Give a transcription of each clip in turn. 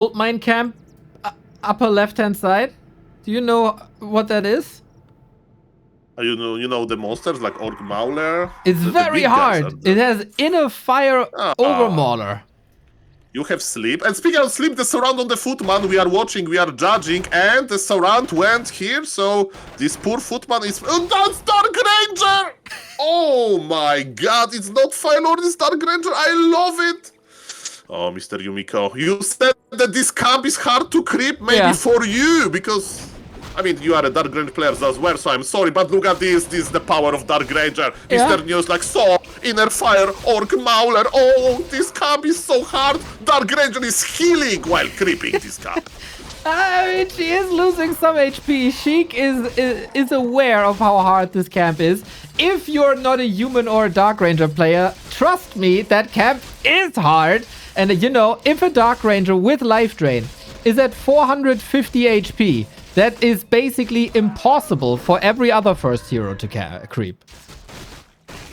Gold mine camp, upper left-hand side. Do you know what that is? You know the monsters like Orc Mauler? It's very hard. It has inner fire Ogre Mauler. You have sleep. And speaking of sleep, the surround on the footman, we are watching, we are judging, and the surround went here, so this poor footman is... Oh, that's Dark Ranger! Oh my god, it's not Fire Lord, it's Dark Ranger, I love it! Oh, Mr. Yumiko, you said that this camp is hard to creep, maybe for you, because... I mean, you are a Dark Ranger player as well, so I'm sorry, but look at this is the power of Dark Ranger. Mr. News like, so, Inner Fire, Orc Mauler, oh, this camp is so hard. Dark Ranger is healing while creeping this camp. I mean, she is losing some HP. Sheik is aware of how hard this camp is. If you're not a human or a Dark Ranger player, trust me, that camp is hard. And you know, if a Dark Ranger with Life Drain is at 450 HP, that is basically impossible for every other first hero to creep.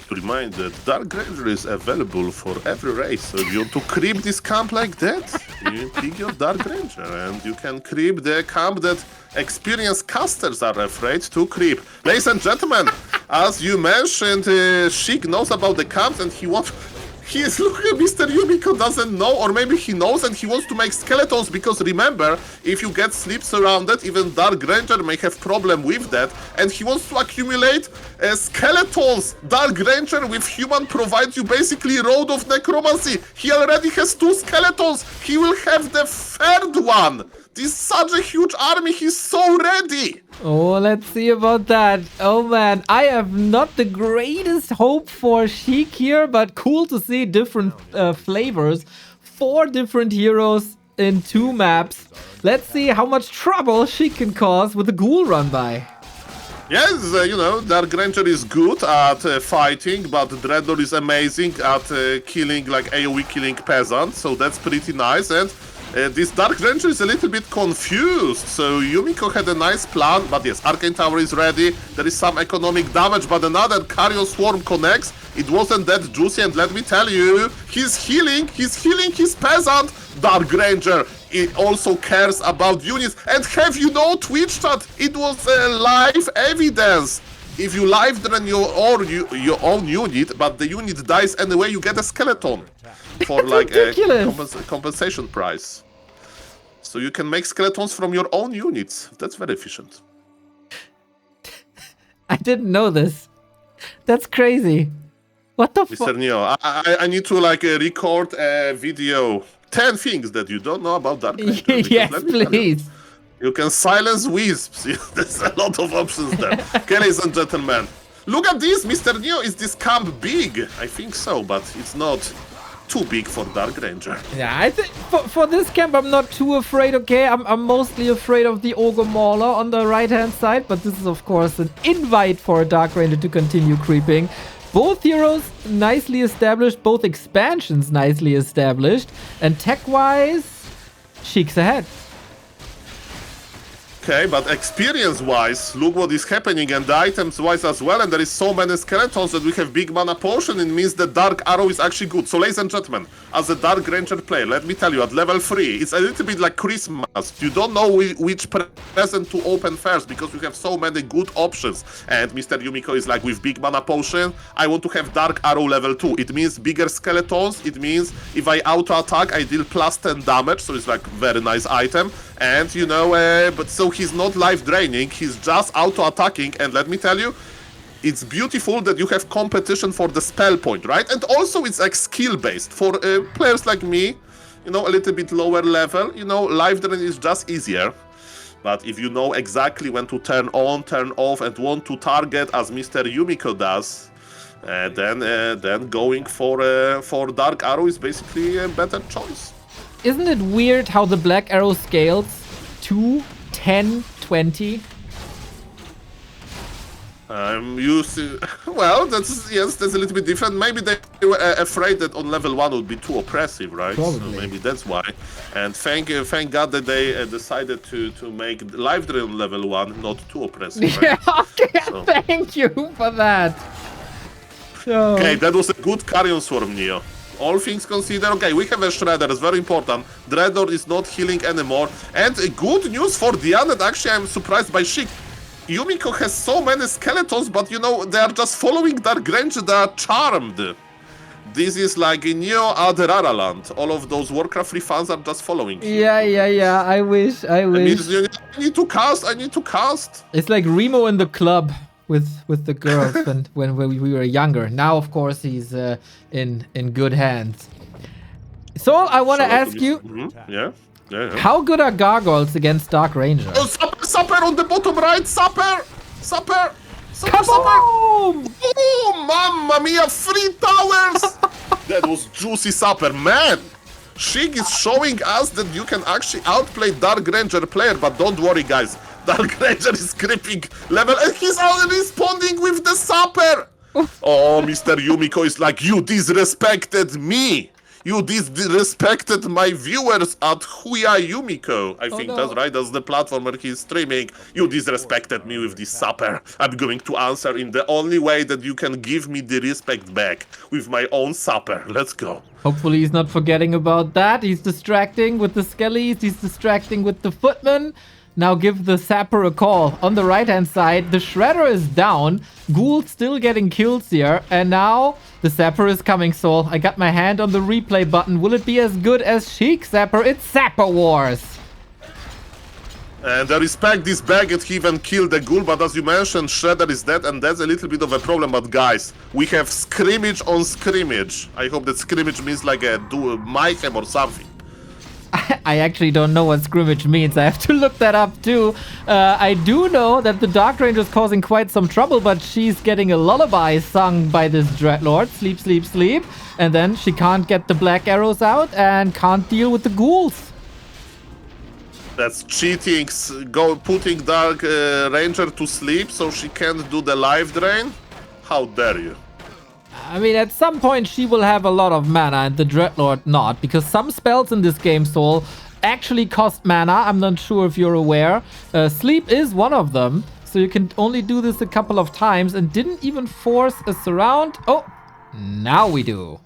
To remind that Dark Ranger is available for every race, so if you want to creep this camp like that, you pick your Dark Ranger, and you can creep the camp that experienced casters are afraid to creep. Ladies and gentlemen, as you mentioned, Sheik knows about the camps, and he is looking at Mr. Yumiko doesn't know, or maybe he knows and he wants to make skeletons, because remember, if you get sleep surrounded, even Dark Ranger may have problem with that, and he wants to accumulate skeletons. Dark Ranger with human provides you basically Road of Necromancy. He already has 2 skeletons. He will have the 3rd one. This is such a huge army. He's so ready. Oh, let's see about that. Oh man, I have not the greatest hope for Sheik here, but cool to see different flavors. 4 different heroes in 2 maps. Let's see how much trouble Sheik can cause with a ghoul run by. Yes, you know, Dark Ranger is good at fighting, but Dreadlord is amazing at killing, like AoE killing peasants, so that's pretty nice. And this Dark Ranger is a little bit confused, so Yumiko had a nice plan, but yes, Arcane Tower is ready, there is some economic damage, but another Carrion Swarm connects, it wasn't that juicy, and let me tell you, he's healing his peasant. Dark Ranger, it also cares about units, and have you know, Twitch chat, it was live evidence. If you live drain your own unit, but the unit dies anyway, you get a skeleton for like a compensation price. So you can make skeletons from your own units. That's very efficient. I didn't know this. That's crazy. What the fuck? Mr. Neo, I need to like record a video. 10 things that you don't know about Dark Ranger. Yes, please. You can silence wisps. There's a lot of options there. Okay, ladies and gentlemen. Look at this, Mr. Neo. Is this camp big? I think so, but it's not too big for Dark Ranger. Yeah, I think for this camp, I'm not too afraid, okay? I'm mostly afraid of the Ogre Mauler on the right-hand side, but this is, of course, an invite for a Dark Ranger to continue creeping. Both heroes nicely established, both expansions nicely established, and tech-wise, Sheik's ahead. Okay, but experience-wise, look what is happening, and the items-wise as well, and there is so many skeletons that we have big mana potion. It means the Dark Arrow is actually good. So, ladies and gentlemen, as a Dark Ranger player, let me tell you, at level 3, it's a little bit like Christmas. You don't know which present to open first, because you have so many good options. And Mr. Yumiko is like, with big mana potion, I want to have Dark Arrow level 2. It means bigger skeletons. It means if I auto-attack, I deal plus 10 damage, so it's like very nice item. And, you know, but so he's not life draining, he's just auto-attacking, and let me tell you, it's beautiful that you have competition for the spell point, right? And also it's like skill-based. For players like me, you know, a little bit lower level, you know, life drain is just easier. But if you know exactly when to turn on, turn off, and want to target as Mr. Yumiko does, then going for Dark Arrow is basically a better choice. Isn't it weird how the Black Arrow scales 2, 10, 20? Well, that's a little bit different. Maybe they were afraid that on level 1 would be too oppressive, right? Probably. So maybe that's why. And thank God that they decided to make live drain on level 1 not too oppressive. Right? Yeah, okay, so. Thank you for that. So. Okay, that was a good Carrion Swarm, Neo. All things considered, okay, we have a Shredder, it's very important. Dreadlord is not healing anymore. And good news for the Undead, actually I'm surprised by Sheik. Yumiko has so many skeletons, but you know, they are just following Dark Granger, they are charmed. This is like in New Aderara land. All of those Warcraft free fans are just following him. Yeah. I wish. I need to cast. It's like Remo in the club with the girls when we were younger. Now, of course, he's in good hands. So I want to ask you, Yeah. how good are gargoyles against Dark Ranger? Oh, Sapper on the bottom right, Sapper! Kaboom! Oh, mamma mia, 3 towers! That was juicy Sapper, man! Sheik is showing us that you can actually outplay Dark Ranger player, but don't worry, guys. Dark Ranger is creeping level and he's already responding with the Sapper! Oh, Mr. Yumiko is like, you disrespected me! You disrespected my viewers at Huya Yumiko. I think that's right, that's the platform where he's streaming. You disrespected me with this Sapper. I'm going to answer in the only way that you can give me the respect back, with my own Sapper. Let's go. Hopefully he's not forgetting about that. He's distracting with the skellies, he's distracting with the footmen. Now give the Sapper a call. On the right-hand side, the Shredder is down. Ghoul still getting kills here. And now the Sapper is coming, Soul. I got my hand on the replay button. Will it be as good as Sheik Sapper? It's Sapper Wars. And I respect this Baggett, he even killed the Ghoul, but as you mentioned, Shredder is dead, and that's a little bit of a problem. But guys, we have scrimmage on scrimmage. I hope that scrimmage means like a mayhem or something. I actually don't know what scrimmage means. I have to look that up too. I do know that the Dark Ranger is causing quite some trouble, but she's getting a lullaby sung by this Dreadlord. Sleep, sleep, sleep. And then she can't get the black arrows out and can't deal with the ghouls. That's cheating. Putting Dark Ranger to sleep so she can't do the life drain? How dare you? I mean, at some point she will have a lot of mana and the Dreadlord not, because some spells in this game, Soul, actually cost mana. I'm not sure if you're aware. Sleep is one of them, so you can only do this a couple of times and didn't even force a surround. Oh, now we do.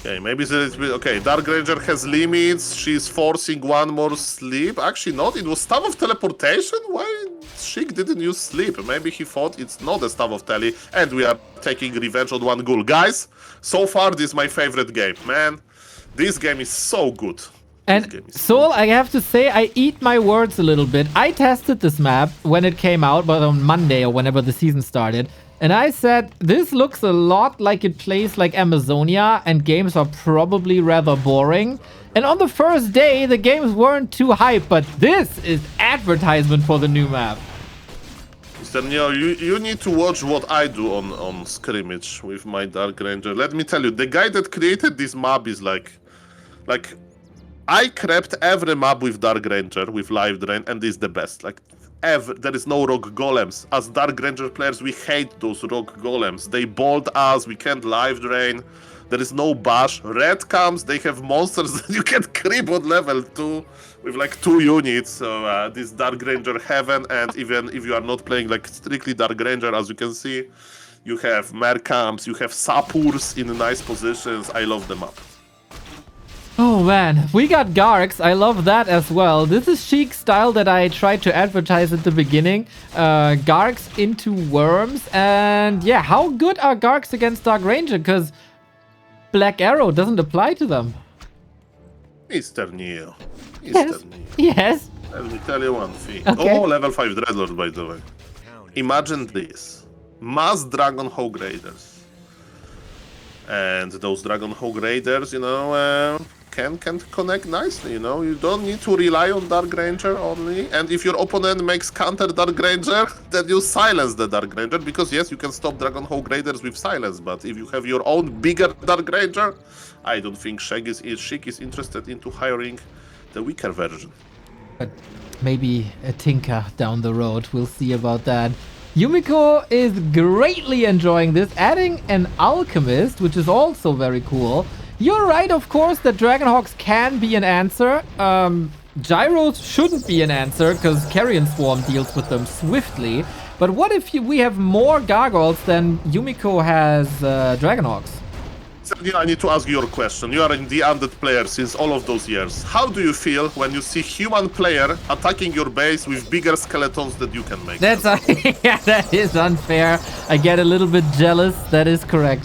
Okay, maybe it's a little bit... Okay, Dark Ranger has limits. She's forcing one more sleep. Actually not, it was Staff of Teleportation? Why Sheik didn't use sleep? Maybe he thought it's not a Staff of Tele and we are taking revenge on one ghoul. Guys, so far this is my favorite game. Man, this game is so good. And Soul, I have to say, I eat my words a little bit. I tested this map when it came out, but on Monday or whenever the season started. And I said, this looks a lot like it plays like Amazonia, and games are probably rather boring. And on the first day, the games weren't too hype, but this is advertisement for the new map. Mr. Neo, you need to watch what I do on scrimmage with my Dark Ranger. Let me tell you, the guy that created this map is like I crept every map with Dark Ranger, with Life Drain, and this is the best. Like, ever. There is no rock golems. As Dark Ranger players, we hate those rock golems. They bolt us, we can't life drain. There is no bash. Red comes, they have monsters that you can creep on level 2 with like 2 units. So this Dark Ranger heaven, and even if you are not playing like strictly Dark Ranger, as you can see, you have Mercamps, you have Sappurs in nice positions. I love the map. Oh man, we got Garks. I love that as well. This is Sheik's style that I tried to advertise at the beginning. Garks into worms. And yeah, how good are Garks against Dark Ranger? Because Black Arrow doesn't apply to them. Mr. Neo. Yes. Yes. Let me tell you one thing. Okay. Oh, level 5 Dreadlord, by the way. Imagine this. Mass Dragon Hog Raiders. And those Dragon Hog Raiders, you know, can connect nicely, you know. You don't need to rely on Dark Ranger only. And if your opponent makes counter Dark Ranger, then you silence the Dark Ranger. Because yes, you can stop Dragon Hog Raiders with silence. But if you have your own bigger Dark Ranger, I don't think Sheik is interested into hiring the weaker version. But maybe a tinker down the road. We'll see about that. Yumiko is greatly enjoying this, adding an alchemist, which is also very cool. You're right, of course, that Dragonhawks can be an answer. Gyros shouldn't be an answer, because Carrion Swarm deals with them swiftly. But what if we have more Gargoyles than Yumiko has Dragonhawks? I need to ask you a question. You are in the Undead player since all of those years. How do you feel when you see human player attacking your base with bigger skeletons that you can make? That's yeah, that is unfair. I get a little bit jealous. That is correct.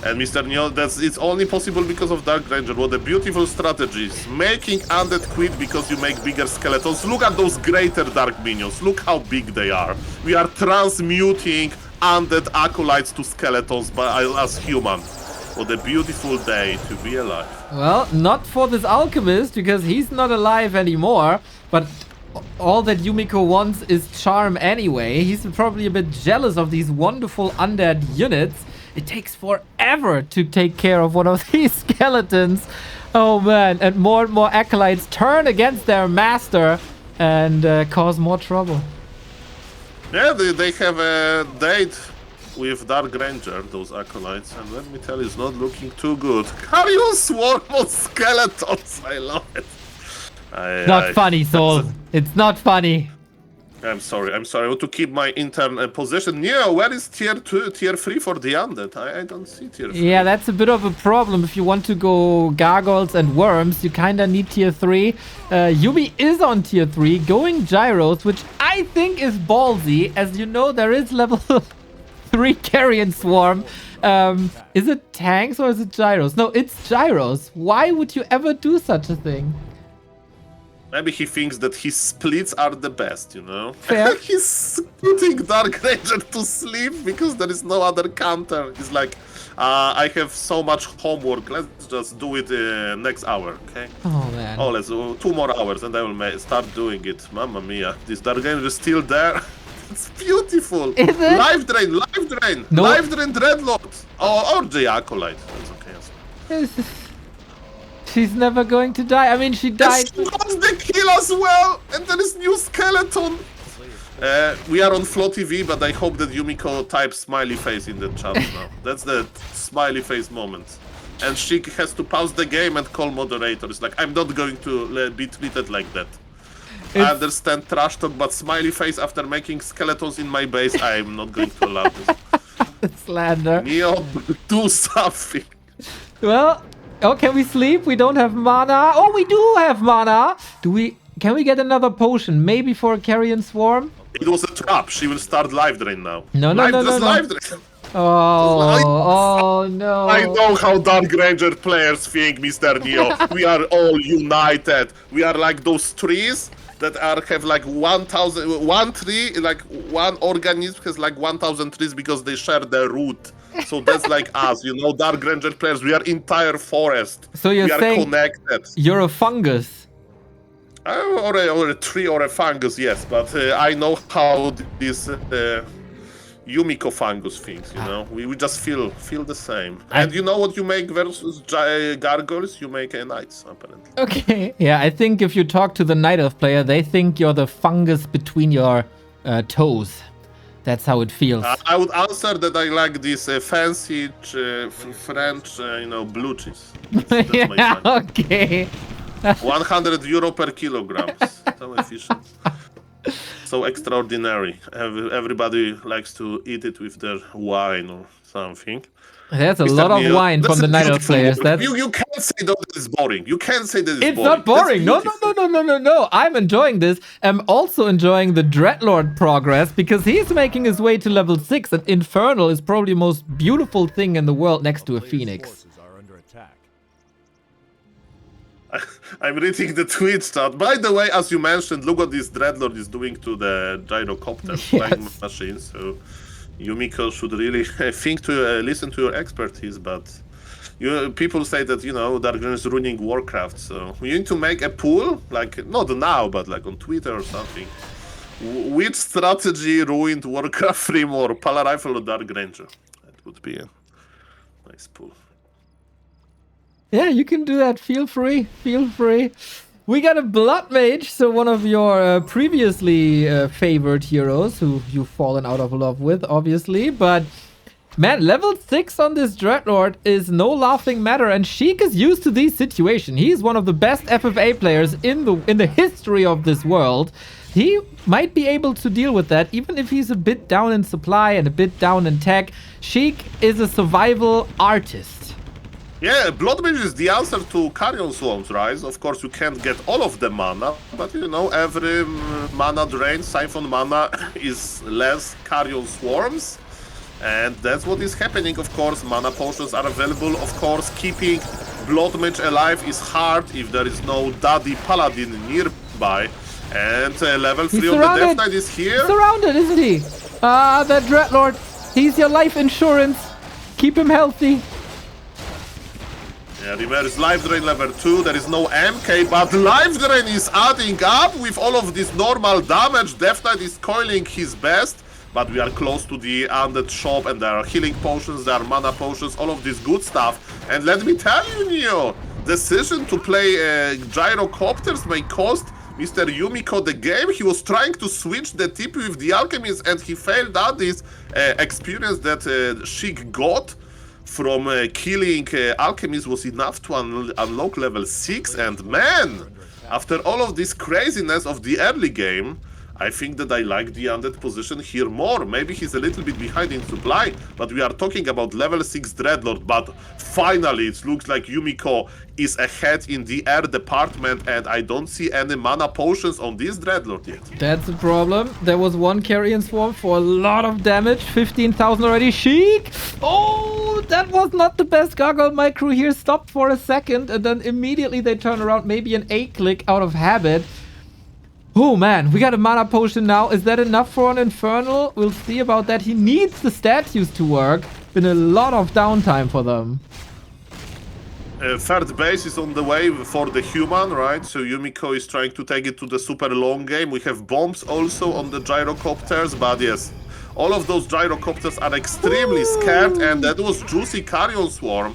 And Mr. Neo, it's only possible because of Dark Ranger. What a beautiful strategy. Making Undead quit because you make bigger skeletons. Look at those greater Dark Minions. Look how big they are. We are transmuting Undead acolytes to skeletons as human. What a beautiful day to be alive. Well, not for this alchemist, because he's not alive anymore. But all that Yumiko wants is charm anyway. He's probably a bit jealous of these wonderful undead units. It takes forever to take care of one of these skeletons. Oh man, and more acolytes turn against their master and cause more trouble. Yeah, they have a date with Dark Ranger, those acolytes, and let me tell you, it's not looking too good. Carrion swarm of skeletons, I love it. Not funny, Soul. It's not funny. I'm sorry. I want to keep my intern position. Yeah, where is tier 2, tier 3 for the Undead? I don't see tier 3. Yeah, that's a bit of a problem. If you want to go gargoyles and worms, you kinda need tier 3. Yumi is on tier 3, going gyros, which I think is ballsy. As you know, there is level 3 carrion swarm. Is it tanks or is it gyros? No, it's gyros. Why would you ever do such a thing? Maybe he thinks that his splits are the best, you know? Fair. He's putting Dark Ranger to sleep because there is no other counter. He's like, I have so much homework, let's just do it next hour, okay? Oh, man. Oh, let's do 2 more hours and I will start doing it. Mamma mia, this Dark Ranger is still there. It's beautiful. Is it? Life drain, life drain. No. Life drain Dreadlord. Or the Acolyte. That's okay as well. She's never going to die. I mean, she died. And she got the kill as well. And there is new skeleton. We are on Flow TV, but I hope that Yumiko types smiley face in the chat now. That's the smiley face moment. And Sheik has to pause the game and call moderator. It's like, I'm not going to be treated like that. I understand trash talk, but smiley face after making skeletons in my base, I'm not going to allow this. Slander. Neo, do something. Well, oh, can we sleep? We don't have mana. Oh, we do have mana. Can we get another potion? Maybe for a carrion swarm? It was a trap. She will start live drain now. No. Live drain. Oh, no. I know how Dark Ranger players think, Mr. Neo. We are all united. We are like those trees that have like 1,000, one tree, like one organism has like 1,000 trees because they share the root. So that's like us, you know, Dark Ranger players. We are entire forest. So you're saying connected. You're a fungus? Or a tree or a fungus, yes. But I know how this Yumiko fungus things, you know. We just feel the same. And you know what you make versus gargoyles? You make knights, apparently. Okay. Yeah, I think if you talk to the Night Elf player, they think you're the fungus between your toes. That's how it feels. I would answer that I like this fancy French, blue cheese. That's yeah, my okay. 100 euro per kilogram. So efficient. So extraordinary. Everybody likes to eat it with their wine or something. There's a lot of wine from the Night Elf players. You can't say that it's boring. You can't say that it's boring. It's not boring. No. I'm enjoying this. I'm also enjoying the Dreadlord progress because he's making his way to level 6 and Infernal is probably the most beautiful thing in the world next to a phoenix. I'm reading the tweet chat. By the way, as you mentioned, look what this Dreadlord is doing to the gyrocopter flying machine. So Yumiko should really listen to your expertise. But people say that, Dark Ranger is ruining Warcraft. So we need to make a pool, like not now, but like on Twitter or something. Which strategy ruined Warcraft 3 more, Pala Rifle or Dark Ranger? That would be a nice pool. Yeah, you can do that. Feel free. We got a Blood Mage, so one of your previously favored heroes who you've fallen out of love with, obviously. But, man, level 6 on this Dreadlord is no laughing matter, and Sheik is used to these situations. He's one of the best FFA players in the history of this world. he might be able to deal with that, even if he's a bit down in supply and a bit down in tech. Sheik is a survival artist. Yeah, Blood Mage is the answer to Carrion Swarms, right? Of course, you can't get all of the mana, but you know, every mana drain, Siphon mana, is less Carrion Swarms. And that's what is happening, of course. Mana potions are available, of course. Keeping Blood Mage alive is hard if there is no Daddy Paladin nearby. And level 3 on the Death Knight is here. He's surrounded, isn't he? Ah, that Dreadlord. He's your life insurance. Keep him healthy. Yeah, reverse life drain level 2. There is no MK, but life drain is adding up with all of this normal damage. Death Knight is coiling his best. But we are close to the Undead shop, and there are healing potions, there are mana potions, all of this good stuff. And let me tell you, Neo, decision to play gyrocopters may cost Mr. Yumiko the game. He was trying to switch the TP with the alchemist, and he failed out this experience that Sheik got from killing alchemist was enough to unlock level 6. And man, after all of this craziness of the early game, I think that I like the Undead position here more. Maybe he's a little bit behind in supply, but we are talking about level 6 Dreadlord. But finally, it looks like Yumiko is ahead in the air department, and I don't see any mana potions on this Dreadlord yet. That's a problem. There was one Carrion Swarm for a lot of damage. 15,000 already. Sheik! Oh, that was not the best. Gargoyle, my crew here stopped for a second, and then immediately they turn around. Maybe an A-click out of habit. Oh man, we got a mana potion now. Is that enough for an Infernal? We'll see about that. He needs the statues to work. Been a lot of downtime for them. Third base is on the way for the human, right? So Yumiko is trying to take it to the super long game. We have bombs also on the gyrocopters, but yes, all of those gyrocopters are extremely scared, and that was juicy Carrion Swarm.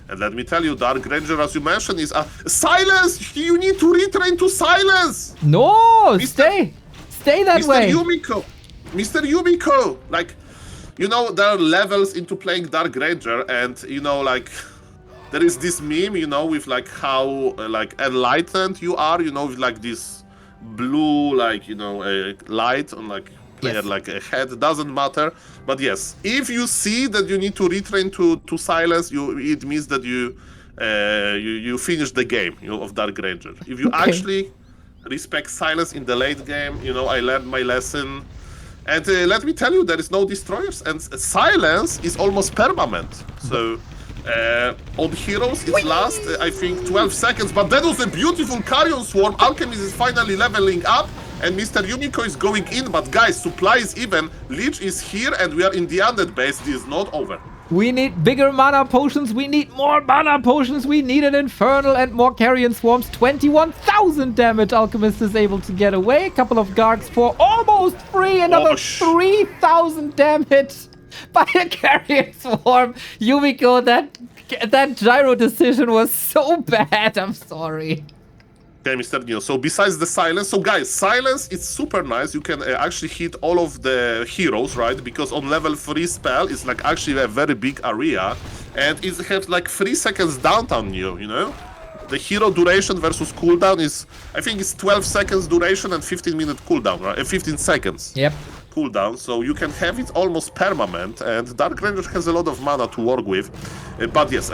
And let me tell you, Dark Ranger, as you mentioned, is silence! You need to retrain to silence! No! Stay that way! Mr. Yumiko! Like, you know, there are levels into playing Dark Ranger, and, you know, like, there is this meme, you know, with, like, how, like, enlightened you are, you know, with, like, this blue, like, you know, light on, like, player, yes, like a head, doesn't matter. But yes, if you see that you need to retrain to silence, it means that you finish the game, you know, of Dark Ranger. If you actually respect silence in the late game, you know, I learned my lesson. And let me tell you, there is no destroyers, and silence is almost permanent. So on heroes it lasts, I think, 12 seconds. But that was a beautiful Carrion Swarm. Alchemist is finally leveling up. And Mr. Yumiko is going in, but guys, supply is even. Lich is here, and we are in the Undead base. This is not over. We need bigger mana potions. We need more mana potions. We need an Infernal and more Carrion Swarms. 21,000 damage. Alchemist is able to get away. A couple of guards for almost free. Another 3,000 damage by a Carrion Swarm. Yumiko, that gyro decision was so bad. I'm sorry. Okay, Mr. Neo. So besides the silence, so guys, silence is super nice. You can actually hit all of the heroes, right? Because on level 3 spell, it's like actually a very big area, and it has like 3 seconds downtime, you know? The hero duration versus cooldown is, I think it's 12 seconds duration and 15-minute cooldown, right? 15 seconds. Yep. Cooldown, so you can have it almost permanent, and Dark Ranger has a lot of mana to work with. But yes,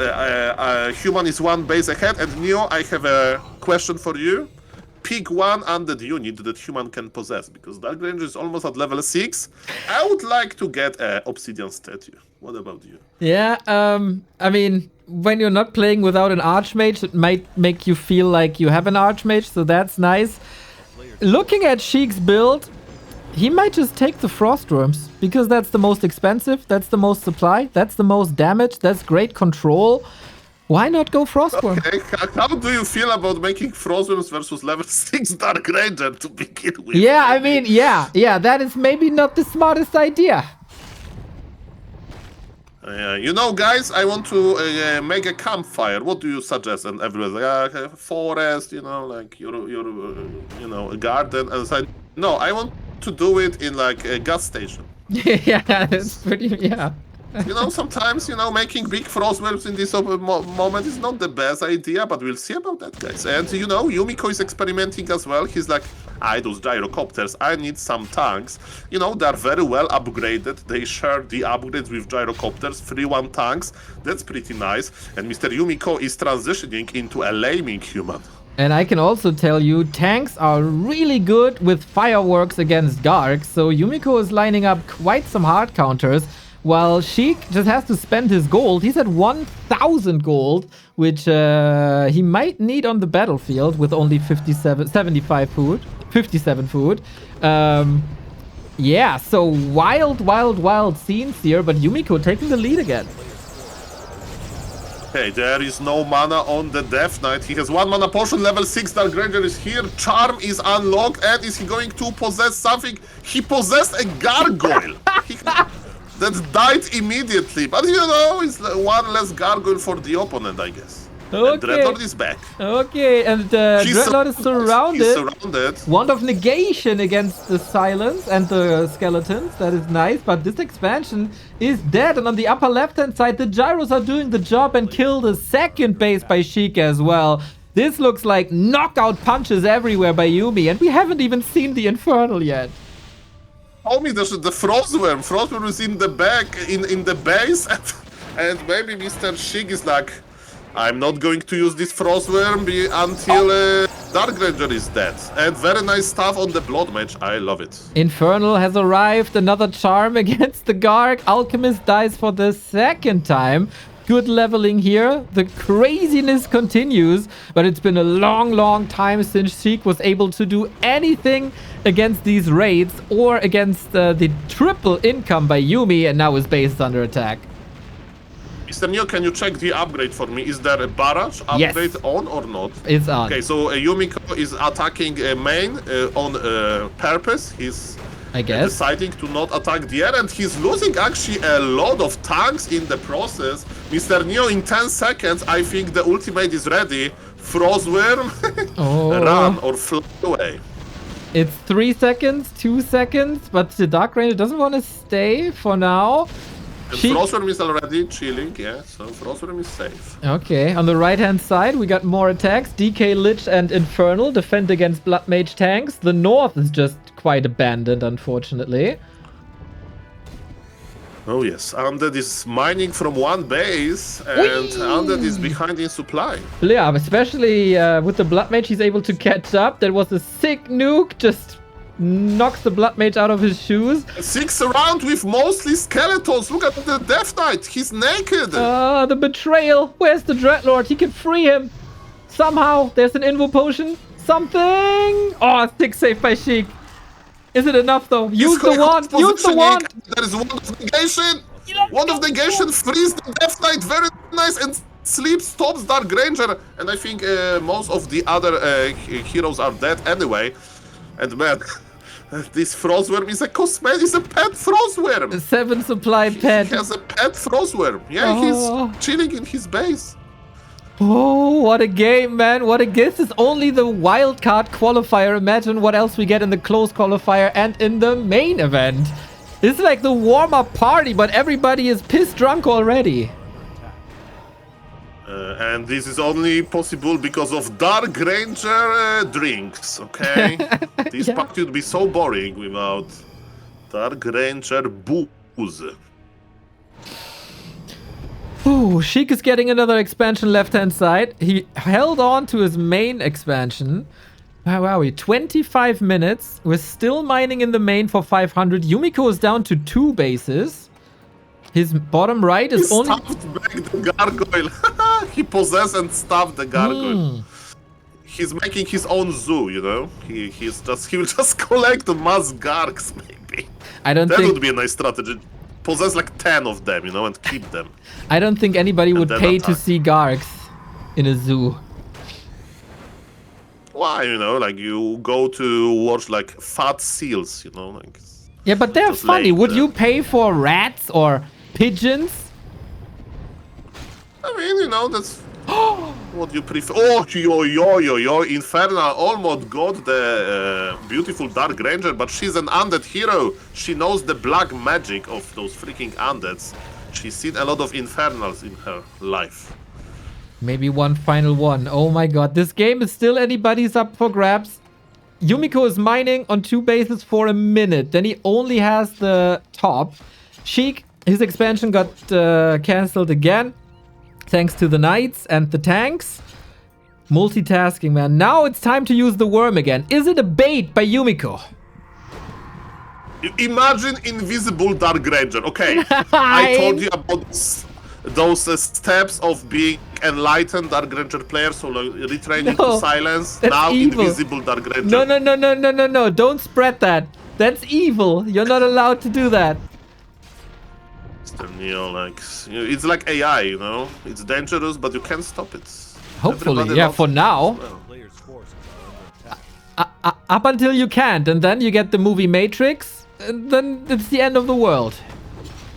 human is one base ahead, and Neo, I have a question for you. Pick one undead unit that human can possess, because Dark Ranger is almost at level 6. I would like to get an obsidian statue. What about you? Yeah, I mean, when you're not playing without an archmage, it might make you feel like you have an archmage, so that's nice. Looking at Sheik's build, he might just take the Frost Worms, because that's the most expensive, that's the most supply, that's the most damage, that's great control. Why not go Frost Worm? Okay, how do you feel about making Frost Worms versus level 6 Dark Ranger to begin with? Yeah, I mean, yeah, that is maybe not the smartest idea. You know, guys, I want to make a campfire. What do you suggest? And everyone's like, a forest, you know, like your you know, a garden. And I no, I want to do it in like a gas station. Yeah, it's pretty, yeah. You know, sometimes, you know, making big frost webs in this moment is not the best idea, but we'll see about that, guys. And, you know, Yumiko is experimenting as well. He's like, those gyrocopters, I need some tanks. You know, they're very well upgraded. They share the upgrades with gyrocopters, 3-1 tanks. That's pretty nice. And Mr. Yumiko is transitioning into a laming human. And I can also tell you, tanks are really good with fireworks against Garg, so Yumiko is lining up quite some hard counters, while Sheik just has to spend his gold. He's at 1,000 gold, which he might need on the battlefield with only 57 food. Yeah, so wild scenes here, but Yumiko taking the lead again. Okay, there is no mana on the Death Knight. He has 1 mana potion, level 6 Dark Ranger is here. Charm is unlocked, and is he going to possess something? He possessed a gargoyle. That died immediately, but you know, it's one less gargoyle for the opponent, I guess. Okay. And Dreadlord is back. Okay, and Dreadlord is surrounded. He's surrounded. Wand of negation against the silence and the skeletons. That is nice, but this expansion is dead. And on the upper left-hand side, the gyros are doing the job and kill the second base by Sheik as well. This looks like knockout punches everywhere by Yumi, and we haven't even seen the Infernal yet. Homie, the Frostworm. Frostworm is in the back, in the base, and maybe Mr. Sheik is like, I'm not going to use this Frostworm until Dark Ranger is dead. And very nice stuff on the Blood Mage. I love it. Infernal has arrived. Another charm against the Garg. Alchemist dies for the second time. Good leveling here. The craziness continues. But it's been a long time since Sheik was able to do anything against these raids or against the triple income by Yumi. And now his base is under attack. Mr. Neo, can you check the upgrade for me? Is there a barrage upgrade on or not? It's on. Okay, so Yumiko is attacking main on purpose. He's deciding to not attack the air, and he's losing actually a lot of tanks in the process. Mr. Neo, in 10 seconds, I think the ultimate is ready. Frostworm, run or fly away. It's 3 seconds, 2 seconds, but the Dark Ranger doesn't want to stay for now. Frostworm is already chilling, yeah, so Frostworm is safe. Okay, on the right-hand side, we got more attacks. DK Lich and Infernal defend against Blood Mage tanks. The north is just quite abandoned, unfortunately. Oh yes, Undead is mining from one base, and Undead is behind in supply. Yeah, especially with the Blood Mage, he's able to catch up. That was a sick nuke, just knocks the Blood Mage out of his shoes. 6 round with mostly skeletons. Look at the Death Knight. He's naked. The betrayal. Where's the Dreadlord? He can free him. Somehow. There's an invo potion. Something. Oh, sick save by Sheik. Is it enough though? Use the wand. Use the wand. There is Wand of Negation. Wand of Negation frees the Death Knight. Very nice. And Sleep stops Dark Ranger. And I think most of the other heroes are dead anyway. And man, this Frostworm is a cosmetic, is a pet Frostworm. A 7 supply pet. He has a pet Frostworm. Yeah, he's chilling in his base. Oh, what a game, man. What a This is only the wildcard qualifier. Imagine what else we get in the close qualifier and in the main event. This is like the warm-up party, but everybody is pissed drunk already. And this is only possible because of Dark Ranger drinks, okay? This party would be so boring without Dark Ranger booze. Ooh, Sheik is getting another expansion left-hand side. He held on to his main expansion. Where are we? 25 minutes. We're still mining in the main for 500. Yumiko is down to 2 bases. His bottom right is only... He stuffed back the gargoyle. He possessed and stuffed the gargoyle. He's making his own zoo, you know? He will just collect mass gargs, maybe. That would be a nice strategy. Possess like 10 of them, you know, and keep them. I don't think anybody would pay to see gargs in a zoo. Why, you know, like you go to watch like fat seals, you know, like... Yeah, but they're funny. Would you pay for rats or pigeons? I mean, you know, that's what you prefer. Oh, yo. Infernal almost got the beautiful Dark Ranger, but she's an undead hero. She knows the black magic of those freaking undeads. She's seen a lot of Infernals in her life. Maybe one final one. Oh my god, this game is still anybody's up for grabs. Yumiko is mining on 2 bases for a minute. Then he only has the top. Sheik, his expansion got cancelled again. Thanks to the knights and the tanks. Multitasking, man. Now it's time to use the worm again. Is it a bait by Yumiko? Imagine invisible Dark Ranger. Okay, I told you about those steps of being enlightened Dark Ranger player, so like, retraining to silence. Now evil. Invisible Dark Ranger. No. Don't spread that. That's evil. You're not allowed to do that. Mr. Neo, like, it's like AI, you know? It's dangerous, but you can't stop it. Hopefully, everybody yeah, for now. Up until you can't, and then you get the movie Matrix, and then it's the end of the world.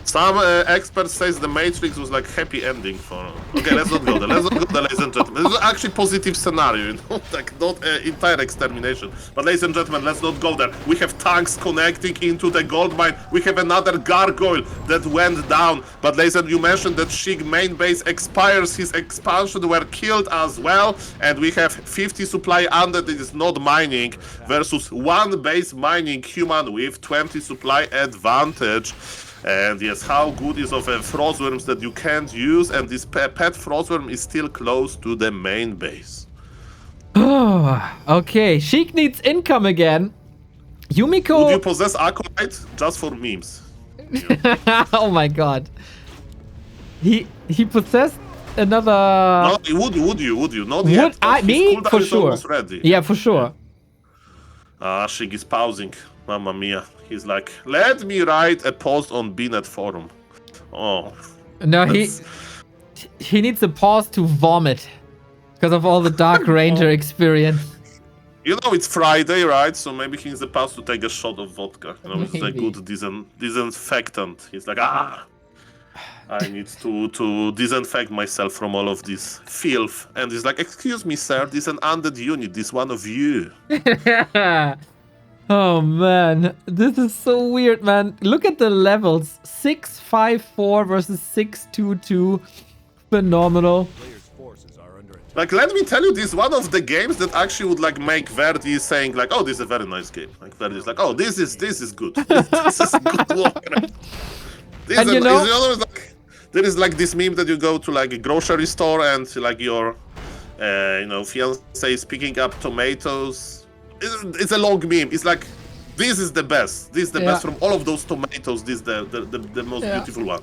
Some experts say the Matrix was like happy ending for... Okay, let's not go there. Let's not go there, ladies and gentlemen. This is actually positive scenario, you know? Like, not entire extermination. But ladies and gentlemen, let's not go there. We have tanks connecting into the gold mine. We have another gargoyle that went down. But ladies and you mentioned that Sheik main base expires. His expansion were killed as well. And we have 50 supply Undead that is not mining versus 1 base mining human with 20 supply advantage. And yes, how good is of a frostworms that you can't use, and this pet frostworm is still close to the main base. Okay, Sheik needs income again. Yumiko... Would you possess Acolyte just for memes? Oh my god. He possessed another... No, would you? Not yet. Me? For sure. Yeah, for sure. Sheik is pausing. Mamma mia. He's like, let me write a post on BNet forum. Oh. No, he needs a pause to vomit because of all the Dark Ranger experience. You know, it's Friday, right? So maybe he needs a pause to take a shot of vodka. You know, it's a good disinfectant. He's like, I need to disinfect myself from all of this filth. And he's like, excuse me, sir, this is an undead unit. This one of you. Oh man, this is so weird, man. Look at the levels. 654 versus 622. Phenomenal. Like, let me tell you, this is one of the games that actually would like make Verdi saying like, oh, this is a very nice game. Like Verdi's like, oh, this is good. This is good Warcraft. And you know, like, there is like this meme that you go to like a grocery store and like your, fiance is picking up tomatoes. It's a long meme. It's like, this is the best. This is the best from all of those tomatoes. This is the most beautiful one.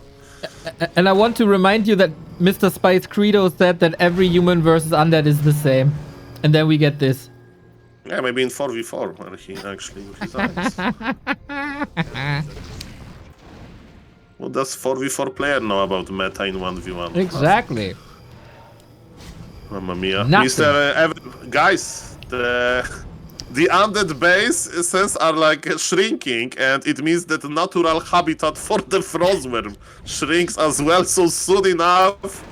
And I want to remind you that Mr. Spice Credo said that every human versus undead is the same. And then we get this. Yeah, maybe in 4v4 where he actually resigns. What does 4v4 player know about meta in 1v1? Exactly. Mamma mia. Nothing. Mr. Evan, guys, the undead bases are like shrinking, and it means that the natural habitat for the frostworm shrinks as well. So soon enough,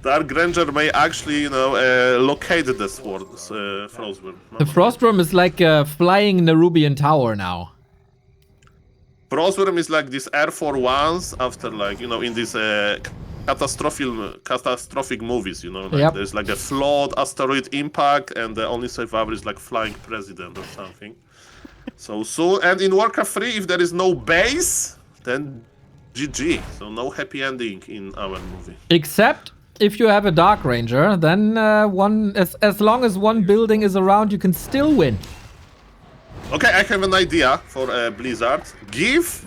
Dark Ranger may actually, locate the frostworm. The frostworm is like a flying Nerubian tower now. Frostworm is like this Air Force Ones after, like, in this catastrophic movies, there's like a flood, asteroid impact, and the only survivor is like flying president or something. So soon, and in Warcraft 3, if there is no base, then GG. So no happy ending in our movie. Except if you have a Dark Ranger, then as long as one building is around, you can still win. Okay, I have an idea for Blizzard. Give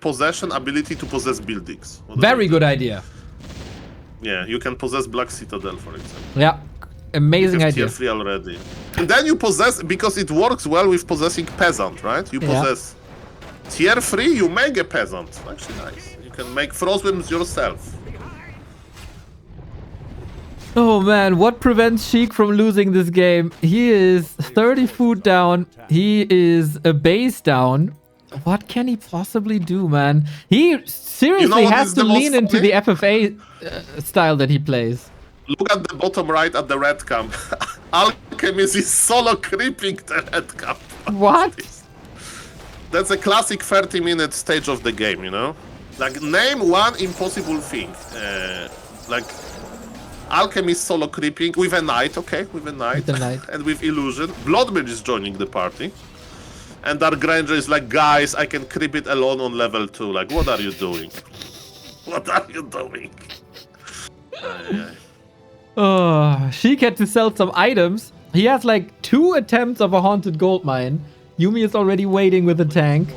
possession ability to possess buildings. Very good idea. Yeah, you can possess Black Citadel, for example. Yeah, amazing idea. Tier 3 already. And then you possess, because it works well with possessing peasant, right? You possess tier 3, you make a peasant. Actually nice. You can make frostworms yourself. Oh man, what prevents Sheik from losing this game? He is 30 food down. He is a base down. What can he possibly do, man? He seriously has to lean into the FFA style that he plays. Look at the bottom right at the red camp. Alchemist is solo creeping the red camp. What? That's a classic 30-minute stage of the game, Like, name one impossible thing. Like, Alchemist solo creeping with a knight, okay? With a knight. And with illusion. Blood Mage is joining the party. And Dark Granger is like, guys, I can creep it alone on level 2. Like, what are you doing? What are you doing? Oh, Sheik had to sell some items. He has like 2 attempts of a haunted gold mine. Yumi is already waiting with a tank.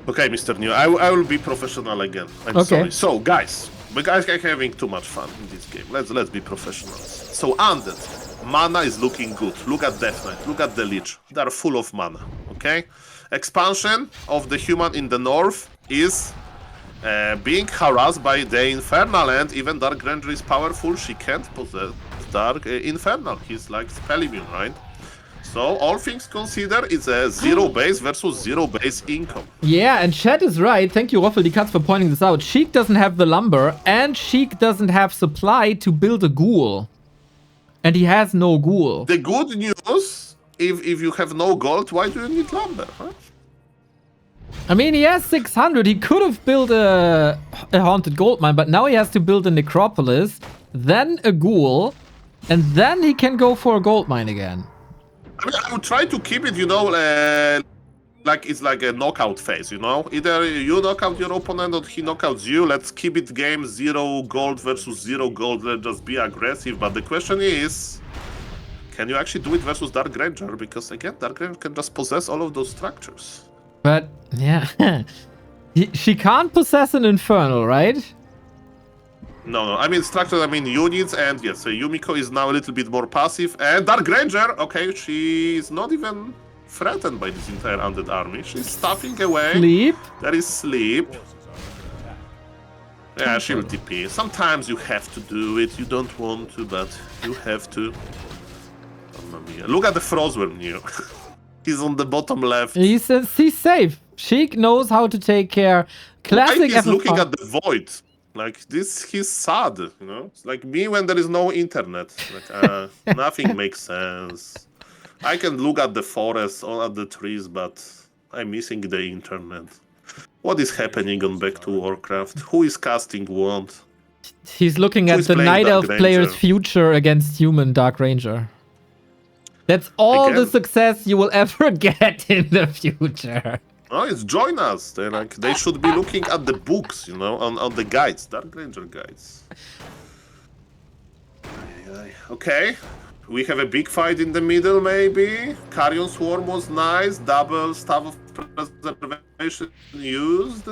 Okay, Mr. New, I will be professional again. I'm sorry. So, guys, we guys are having too much fun in this game. Let's be professionals. So, Undead, mana is looking good. Look at Death Knight, look at the Lich. They are full of mana, okay? Expansion of the human in the north is being harassed by the Infernal, and even Dark Granger is powerful. She can't possess Dark Infernal. He's like spell immune, right? So, all things considered, it's a 0 base versus 0 base income. Yeah, and Chat is right. Thank you, Ruffle the Cuts, for pointing this out. Sheik doesn't have the lumber, and Sheik doesn't have supply to build a ghoul. And he has no ghoul. The good news, if you have no gold, why do you need lumber, huh? I mean, he has 600. He could have built a haunted gold mine, but now he has to build a necropolis, then a ghoul, and then he can go for a gold mine again. I mean, I would try to keep it, you know, like it's like a knockout phase, you know? Either you knock out your opponent or he knockouts you. Let's keep it game 0 gold versus 0 gold. Let's just be aggressive. But the question is, can you actually do it versus Dark Granger? Because again, Dark Granger can just possess all of those structures. But, yeah. She can't possess an Infernal, right? No. I mean structures, I mean units, and yes, Yumiko is now a little bit more passive. And Dark Granger, okay, she's not even threatened by this entire Undead army. She's stuffing away. Sleep? There is sleep. Yeah, she will TP. Sometimes you have to do it. You don't want to, but you have to. Mamma mia. Look at the Frostworm new. He's on the bottom left. He's safe. Sheik knows how to take care. Classic He's FFR. looking at the void. Like this, he's sad, you know? It's like me when there is no internet. Like, nothing makes sense. I can look at the forest or at the trees, but I'm missing the internet. What is happening on Back to Warcraft? Who is casting Wand? He's looking at the Night Elf player's future against human Dark Ranger. That's all the success you will ever get in the future. Oh, it's join us. They should be looking at the books, you know, on the guides, Dark Ranger guides. Okay, we have a big fight in the middle, maybe. Carrion Swarm was nice. Double Staff of Preservation used.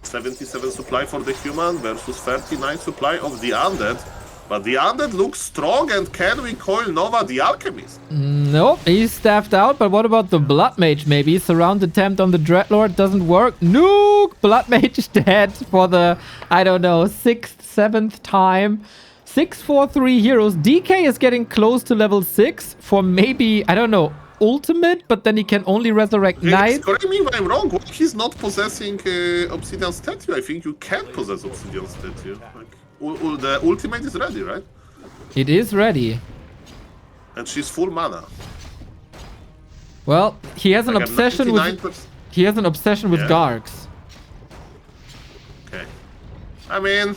77 supply for the human versus 39 supply of the Undead. But the Undead looks strong, and can we coil Nova the Alchemist? Nope, he's staffed out, but what about the Blood Mage maybe? Surround attempt on the Dreadlord doesn't work. Nuke! Blood Mage is dead for the, I don't know, 6th, 7th time. 643 heroes. DK is getting close to level 6 for maybe, I don't know, ultimate, but then he can only resurrect Knight. Correct me if I'm wrong, why he's not possessing Obsidian Statue? I think you can possess Obsidian Statue. Like, the ultimate is ready, right? It is ready. And she's full mana. Well, he has an obsession with... He has an obsession with Gargs. Okay. I mean...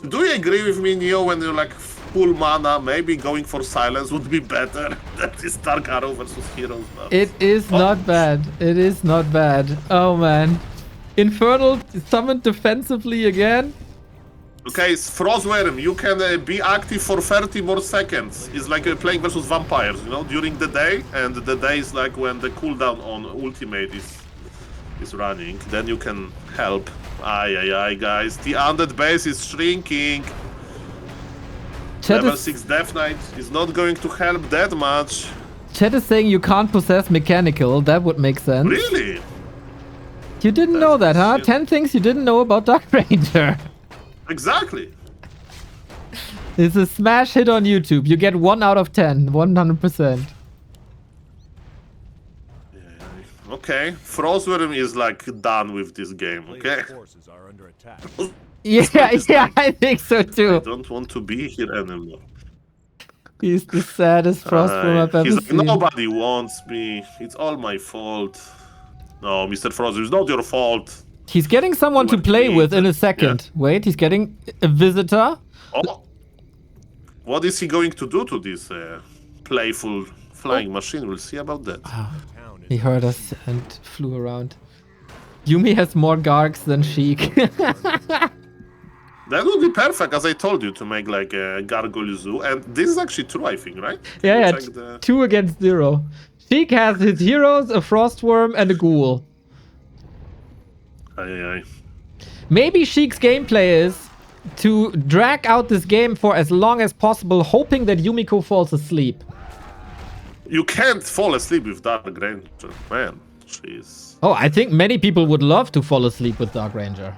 Do you agree with me, Neo, when you're like full mana, maybe going for silence would be better than this Dark Arrow versus Heroes? It is not bad. It is not bad. Oh, man. Infernal summoned defensively again. Okay, Frostworm, you can be active for 30 more seconds. It's like playing versus vampires, you know, during the day. And the day is like when the cooldown on ultimate is running. Then you can help. Aye, guys. The Undead base is shrinking. Level 6 Death Knight is not going to help that much. Chat is saying you can't possess mechanical. That would make sense. Really? You didn't know that, huh? 10 things you didn't know about Dark Ranger. Exactly. It's a smash hit on YouTube. You get 1 out of 10, 100%. Okay, Frostworm is like done with this game, okay? Yeah, I think so too. I don't want to be here anymore. He's the saddest Frostworm I've ever seen. Like, nobody wants me. It's all my fault. No, Mr. Frostworm, it's not your fault. He's getting someone to play with in a second. Yeah. Wait, he's getting a visitor. Oh. What is he going to do to this playful flying machine? We'll see about that. He heard us and flew around. Yumi has more Gargs than Sheik. That would be perfect, as I told you, to make like a Gargoyle Zoo. And this is actually true, I think, right? Yeah, 2 against 0. Sheik has his heroes, a Frostworm, and a Ghoul. Aye. Maybe Sheik's gameplay is to drag out this game for as long as possible, hoping that Yumiko falls asleep. You can't fall asleep with Dark Ranger, man. Jeez. Oh, I think many people would love to fall asleep with Dark Ranger.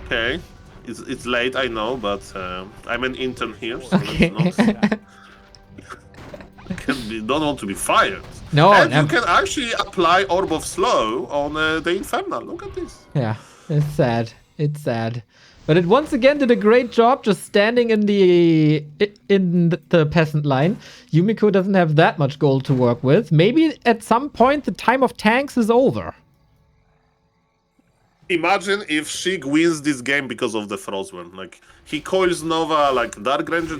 Okay. It's late, I know, but I'm an intern here, so okay. let's not... don't want to be fired. No, and you can actually apply Orb of Slow on the Infernal. Look at this. Yeah, it's sad. It's sad. But it once again did a great job just standing in the peasant line. Yumiko doesn't have that much gold to work with. Maybe at some point the time of tanks is over. Imagine if Sheik wins this game because of the Frostworm. Like, he coils Nova like Dark Ranger.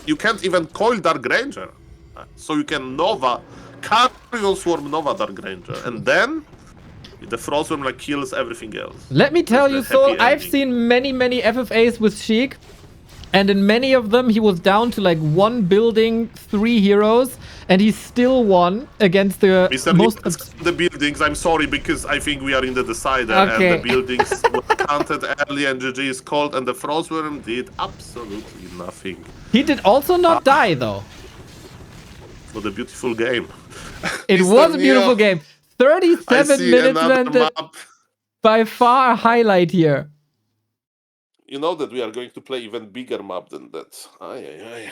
You can't even coil Dark Ranger. So you can Nova, Carrion Swarm Nova Dark Ranger. And then the Frostworm like kills everything else. Let me tell you, Soul, I've seen many FFAs with Sheik. And in many of them, he was down to like 1 building, 3 heroes, and he still won against the the buildings. I'm sorry, because I think we are in the decider, okay. And the buildings were counted early, and GG is called, and the Frostworm did absolutely nothing. He did also not die, though. What a beautiful game. It was a beautiful game. 37 minutes, and by far a highlight here. You know that we are going to play even bigger map than that. Aye.